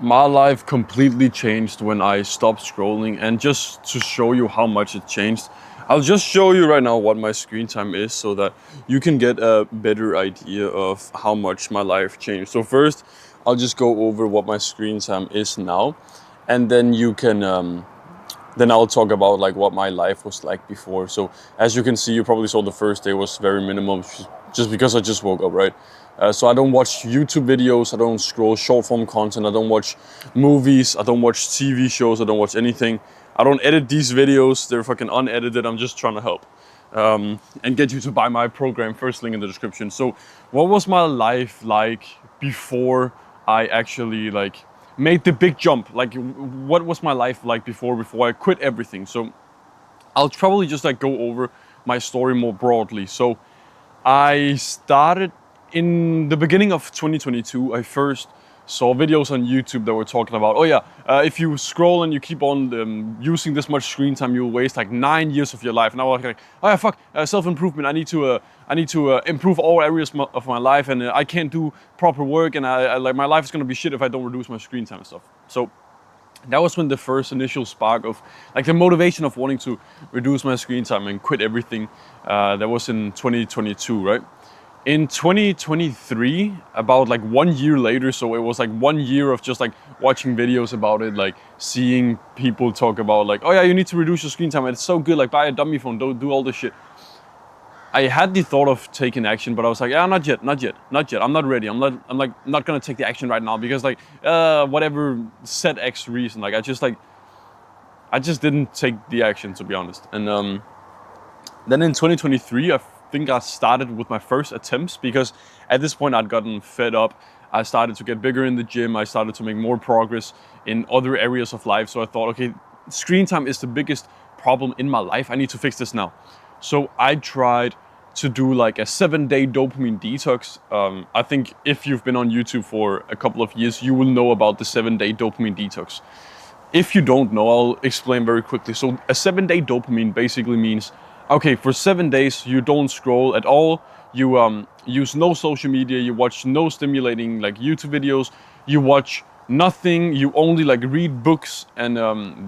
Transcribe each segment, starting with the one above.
My life completely changed when I stopped scrolling, and just to show you how much it changed, I'll just show you right now what my screen time is so that you can get a better idea of how much my life changed. So first, I'll just go over what my screen time is now, and then you can then I'll talk about like what my life was like before. So as you can see, you probably saw the first day was very minimal, just because I just woke up, right? So I don't watch YouTube videos, I don't scroll short form content, I don't watch movies, I don't watch TV shows, I don't watch anything. I don't edit these videos, they're fucking unedited. I'm just trying to help and get you to buy my program. First link in the description. So what was my life like before I actually like made the big jump? Like what was my life like before I quit everything? So I'll probably just like go over my story more broadly. So I started in the beginning of 2022. I first saw videos on YouTube that were talking about, oh yeah, if you scroll and you keep on using this much screen time, you'll waste like 9 years of your life. And I was like, oh yeah, fuck, self-improvement. I need to improve all areas of my life, and I can't do proper work, and I like my life is gonna be shit if I don't reduce my screen time and stuff. So that was when the first initial spark of like the motivation of wanting to reduce my screen time and quit everything. That was in 2022, right? In 2023, about like 1 year later, so it was like 1 year of just like watching videos about it, like seeing people talk about like, oh yeah, you need to reduce your screen time, and it's so good, like buy a dummy phone, don't do all this shit. I had the thought of taking action, but I was like, yeah, not yet, not yet, not yet. I'm not ready. I'm not gonna take the action right now because like, whatever set X reason, like I just didn't take the action, to be honest. And then in 2023, I think I started with my first attempts because at this point I'd gotten fed up. I started to get bigger in the gym. I started to make more progress in other areas of life. So I thought, okay, screen time is the biggest problem in my life. I need to fix this now. So I tried to do like a 7-day dopamine detox. I think if you've been on YouTube for a couple of years, you will know about the 7-day dopamine detox. If you don't know, I'll explain very quickly. So a 7-day dopamine basically means, okay, for 7 days you don't scroll at all. You use no social media. You watch no stimulating like YouTube videos. You watch nothing. You only like read books, and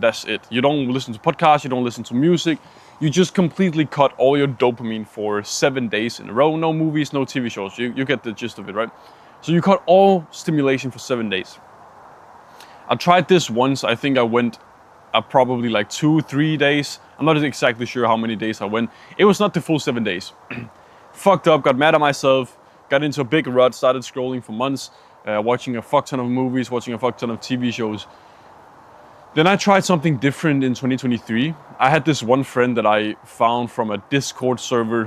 that's it. You don't listen to podcasts. You don't listen to music. You just completely cut all your dopamine for 7 days in a row. No movies, no TV shows. You get the gist of it, right? So you cut all stimulation for 7 days. I tried this once. I think I went probably like 2, 3 days. I'm not exactly sure how many days I went. It was not the full 7 days. Fucked up, got mad at myself, got into a big rut, started scrolling for months, watching a fuck ton of movies, watching a fuck ton of TV shows. Then I tried something different in 2023. I had this one friend that I found from a Discord server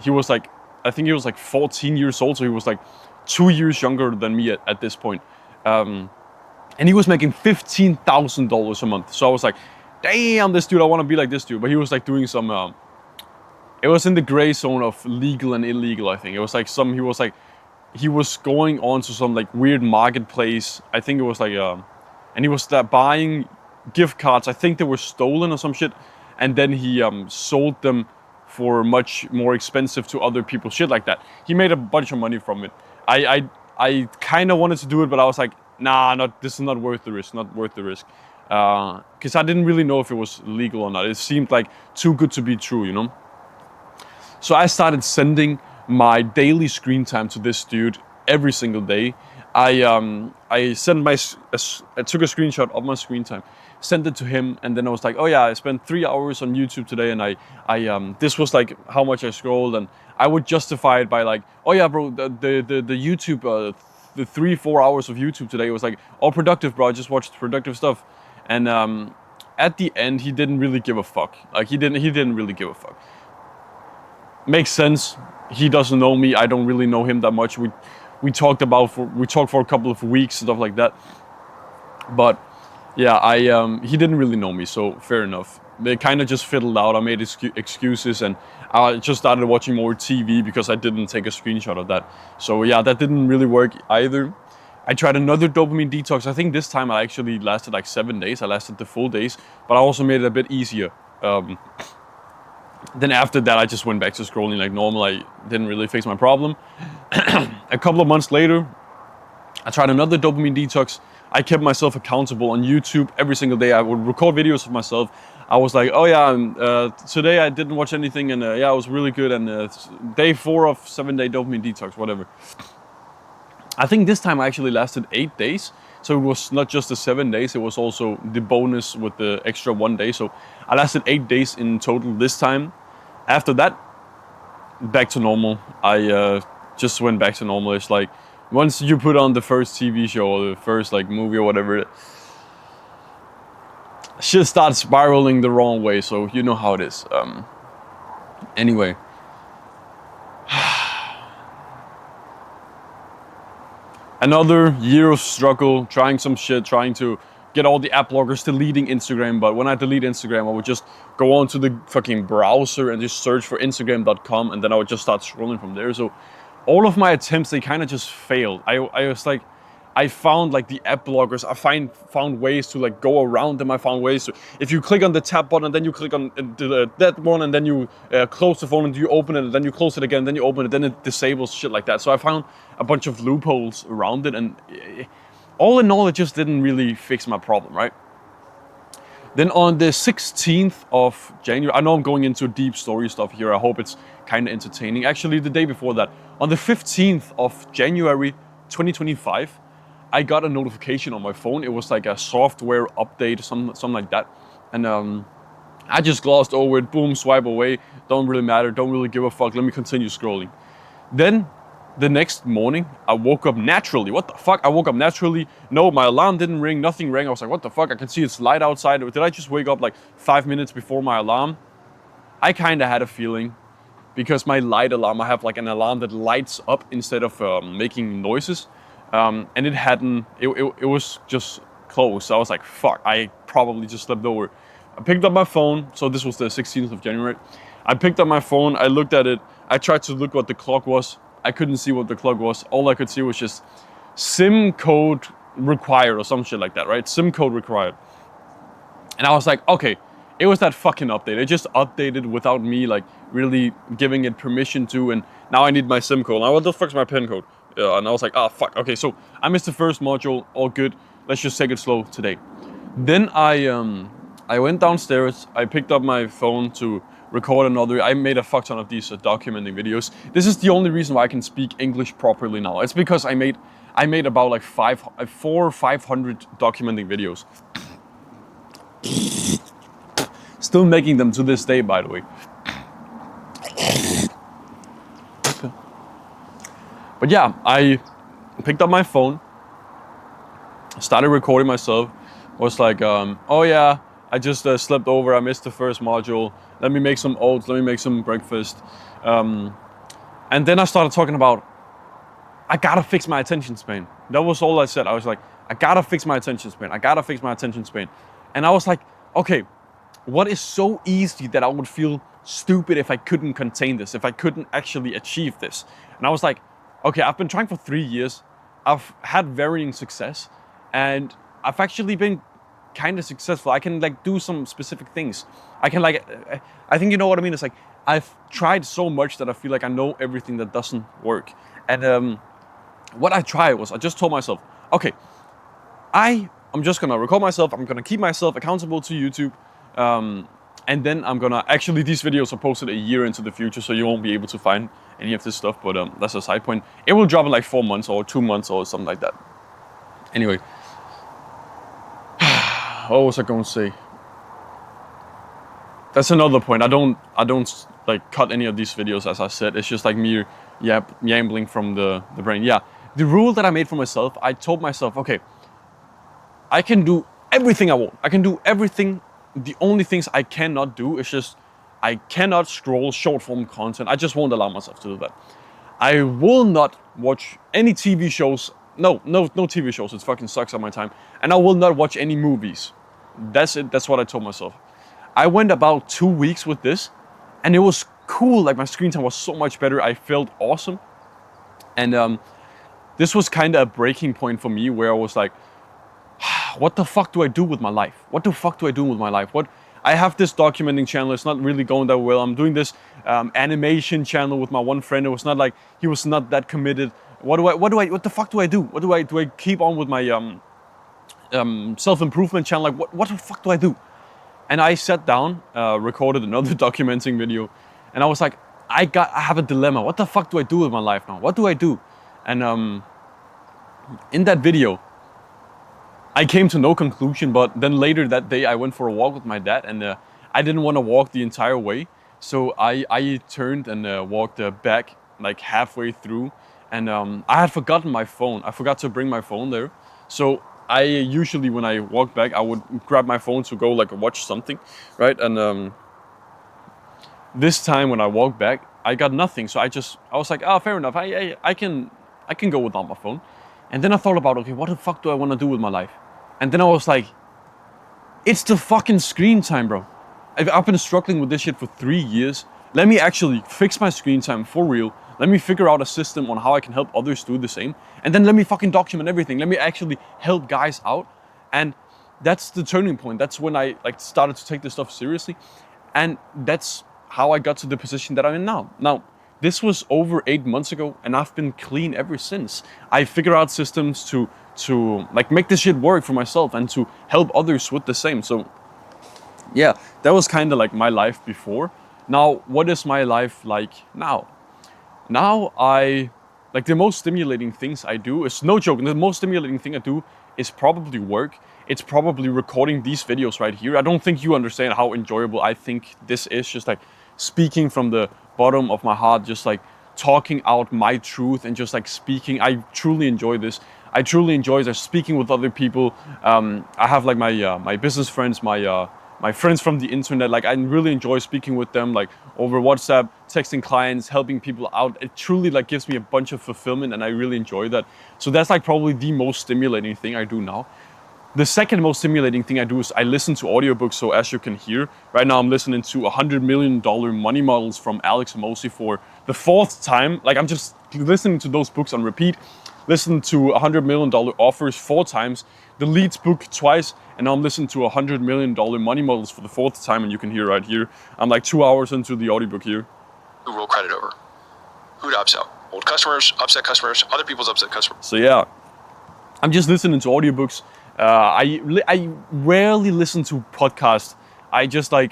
he was like, I think he was like 14 years old, so he was like 2 years younger than me at this point. And he was making $15,000 a month. So I was like, damn, this dude, I want to be like this dude. But he was like doing some, it was in the gray zone of legal and illegal, I think. It was like he was going on to some like weird marketplace. I think it was like, and he was buying gift cards. I think they were stolen or some shit. And then he sold them for much more expensive to other people, shit like that. He made a bunch of money from it. I kind of wanted to do it, but I was like, nah, this is not worth the risk, not worth the risk. Because I didn't really know if it was legal or not. It seemed like too good to be true, you know? So I started sending my daily screen time to this dude every single day. I took a screenshot of my screen time, sent it to him, and then I was like, oh yeah, I spent 3 hours on YouTube today, and this was like how much I scrolled, and I would justify it by like, oh yeah, bro, the YouTube, the 3-4 hours of YouTube today was like all productive, bro. I just watched productive stuff, and at the end, he didn't really give a fuck. Like he didn't really give a fuck. Makes sense. He doesn't know me. I don't really know him that much. We talked for a couple of weeks, stuff like that. But yeah, he didn't really know me, so fair enough. They kind of just fiddled out. I made excuses, and I just started watching more TV because I didn't take a screenshot of that. So yeah, that didn't really work either. I tried another dopamine detox. I think this time I actually lasted like 7 days. I lasted the full days, but I also made it a bit easier. Then after that, I just went back to scrolling like normal. I didn't really fix my problem. A couple of months later, I tried another dopamine detox. I kept myself accountable on YouTube every single day. I would record videos of myself. I was like, oh yeah, today I didn't watch anything, and yeah, it was really good. And day 4 of 7-day dopamine detox, whatever. I think this time I actually lasted 8 days. So it was not just the 7 days, it was also the bonus with the extra 1 day. So I lasted 8 days in total this time. After that, back to normal. I just went back to normal. It's like, once you put on the first TV show or the first like movie or whatever, shit starts spiraling the wrong way. So you know how it is. Anyway. Another year of struggle, trying some shit, trying to get all the app blockers, deleting Instagram. But when I delete Instagram, I would just go onto the fucking browser and just search for Instagram.com, and then I would just start scrolling from there. So all of my attempts, they kind of just failed. I was like, I found like the app blockers. I found ways to like go around them. I found ways to, if you click on the tab button, then you click on that one, and then you close the phone, and you open it, and then you close it again, then you open it, then it disables shit like that. So I found a bunch of loopholes around it, and all in all, it just didn't really fix my problem, right? Then on the 16th of January, I know I'm going into deep story stuff here. I hope it's kind of entertaining. Actually, the day before that, on the 15th of January 2025, I got a notification on my phone. It was like a software update, something like that. And I just glossed over it, boom, swipe away. Don't really matter, don't really give a fuck. Let me continue scrolling. Then the next morning, I woke up naturally. What the fuck? I woke up naturally. No, my alarm didn't ring, nothing rang. I was like, what the fuck? I can see it's light outside. Did I just wake up like 5 minutes before my alarm? I kind of had a feeling, because my light alarm, I have like an alarm that lights up instead of making noises. And it hadn't, it was just closed. So I was like, fuck, I probably just slept over. I picked up my phone. So this was the 16th of January. I picked up my phone. I looked at it. I tried to look what the clock was. I couldn't see what the clock was. All I could see was just SIM code required or some shit like that, right? SIM code required. And I was like, okay, it was that fucking update. It just updated without me like really giving it permission to, and now I need my SIM code. Now what the fuck's my PIN code? And I was like, oh fuck, okay, so I missed the first module, all good. Let's just take it slow today. Then I went downstairs, I picked up my phone to record another. I made a fuck ton of these documenting videos. This is the only reason why I can speak English properly now. It's because I made about like 400 or 500 documenting videos. Still making them to this day, by the way. But yeah, I picked up my phone, started recording myself. Was like, oh yeah, I just slept over. I missed the first module. Let me make some oats. Let me make some breakfast. And then I started talking about, I gotta fix my attention span. That was all I said. I was like, I gotta fix my attention span. I gotta fix my attention span. And I was like, okay, what is so easy that I would feel stupid if I couldn't contain this, if I couldn't actually achieve this? And I was like, okay, I've been trying for 3 years. I've had varying success, and I've actually been kind of successful. I can like do some specific things. I can like, I think you know what I mean. It's like, I've tried so much that I feel like I know everything that doesn't work. And what I tried was, I just told myself, okay, I'm just gonna record myself. I'm gonna keep myself accountable to YouTube. And then I'm gonna, actually these videos are posted a year into the future, so you won't be able to find any of this stuff, but that's a side point. It will drop in like 4 months or 2 months or something like that. Anyway, what was I going to say? That's another point. I don't like cut any of these videos, as I said. It's just like me yambling from the brain. Yeah, the rule that I made for myself, I told myself, okay, I can do everything I want. I can do everything. The only things I cannot do is just, I cannot scroll short form content. I just won't allow myself to do that. I will not watch any TV shows. No TV shows. It fucking sucks on my time. And I will not watch any movies. That's it. That's what I told myself. I went about 2 weeks with this, and it was cool. Like my screen time was so much better. I felt awesome. And this was kind of a breaking point for me, where I was like, what the fuck do I do with my life? What the fuck do I do with my life? I have this documenting channel. It's not really going that well. I'm doing this animation channel with my one friend. It was not like, he was not that committed. What the fuck do I do? Do I keep on with my self-improvement channel. Like, what the fuck do I do? And I sat down, recorded another documenting video, and I was like, I have a dilemma. What the fuck do I do with my life now? What do I do? And in that video, I came to no conclusion. But then later that day, I went for a walk with my dad, and I didn't want to walk the entire way, so I turned and walked back like halfway through, and I had forgotten my phone. I forgot to bring my phone there, so I usually when I walk back, I would grab my phone to go like watch something, right? And this time when I walked back, I got nothing. So I was like, oh, fair enough. I can go without my phone. And then I thought about, okay, what the fuck do I want to do with my life? And then I was like, it's the fucking screen time, bro. I've been struggling with this shit for 3 years. Let me actually fix my screen time for real. Let me figure out a system on how I can help others do the same. And then let me fucking document everything. Let me actually help guys out. And that's the turning point. That's when I like started to take this stuff seriously. And that's how I got to the position that I'm in now. Now, this was over 8 months ago, and I've been clean ever since. I figured out systems to like make this shit work for myself and to help others with the same. So yeah, that was kind of like my life before. Now, what is my life like now? Now like the most stimulating things I do is, no joke, the most stimulating thing I do is probably work. It's probably recording these videos right here. I don't think you understand how enjoyable I think this is, just like speaking from the bottom of my heart, just like talking out my truth and just like speaking. I truly enjoy this. I truly enjoy just speaking with other people. I have like my business friends, my friends from the internet. Like I really enjoy speaking with them, like over WhatsApp, texting clients, helping people out. It truly like gives me a bunch of fulfillment, and I really enjoy that. So that's like probably the most stimulating thing I do now. The second most stimulating thing I do is I listen to audiobooks. So as you can hear, right now I'm listening to $100 Million Money Models from Alex Hormozi for the 4th time. Like I'm just listening to those books on repeat. Listened to $100 Million Offers 4 times, the Leads book twice, and now I'm listening to $100 Million Money Models for the 4th time, and you can hear right here. I'm like 2 hours into the audiobook here. Who roll credit over? Who to upsell? Old customers, upset customers, other people's upset customers. So yeah, I'm just listening to audiobooks. I rarely listen to podcasts. Honestly,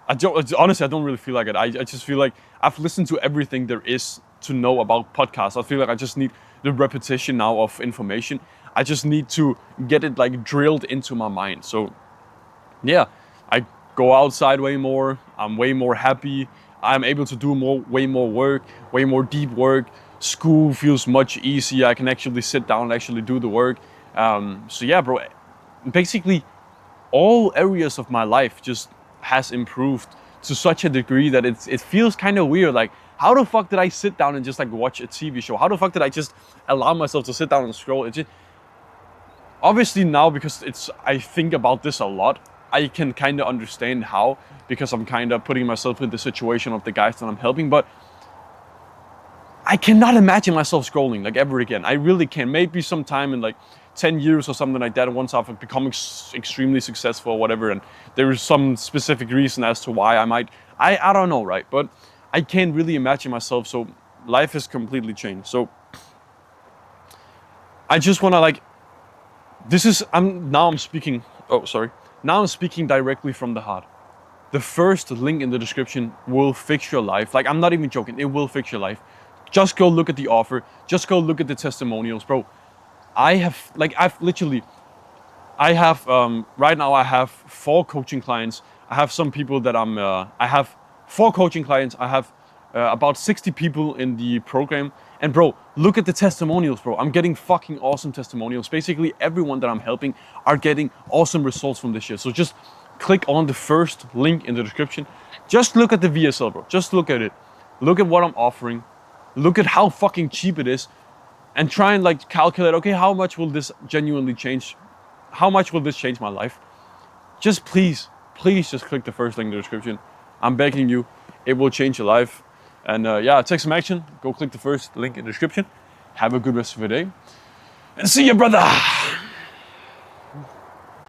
I don't really feel like it. I just feel like I've listened to everything there is to know about podcasts. I feel like I just need the repetition now of information. I just need to get it like drilled into my mind. So yeah, I go outside way more. I'm way more happy. I'm able to do way more work, way more deep work. School feels much easier. I can actually sit down and actually do the work. So yeah, bro, basically all areas of my life just has improved to such a degree that it feels kind of weird. Like, how the fuck did I sit down and just like watch a TV show? How the fuck did I just allow myself to sit down and scroll? It just, obviously now, because I think about this a lot, I can kind of understand how, because I'm kind of putting myself in the situation of the guys that I'm helping. But I cannot imagine myself scrolling like ever again. I really can. Maybe sometime in like 10 years or something like that, once I've become extremely successful or whatever, and there is some specific reason as to why I don't know, right? But I can't really imagine myself. So life has completely changed. So I just want to like, now I'm speaking directly from the heart. The first link in the description will fix your life. Like, I'm not even joking. It will fix your life. Just go look at the offer. Just go look at the testimonials, bro. right now I have 4 coaching clients. I have some people that I have 4 coaching clients. I have about 60 people in the program. And bro, look at the testimonials, bro. I'm getting fucking awesome testimonials. Basically, everyone that I'm helping are getting awesome results from this shit. So just click on the first link in the description. Just look at the VSL, bro. Just look at it. Look at what I'm offering. Look at how fucking cheap it is. And try and like calculate, okay, how much will this genuinely change? How much will this change my life? Just please just click the first link in the description. I'm begging you, it will change your life. And yeah, take some action. Go click the first link in the description. Have a good rest of your day. And see you, brother.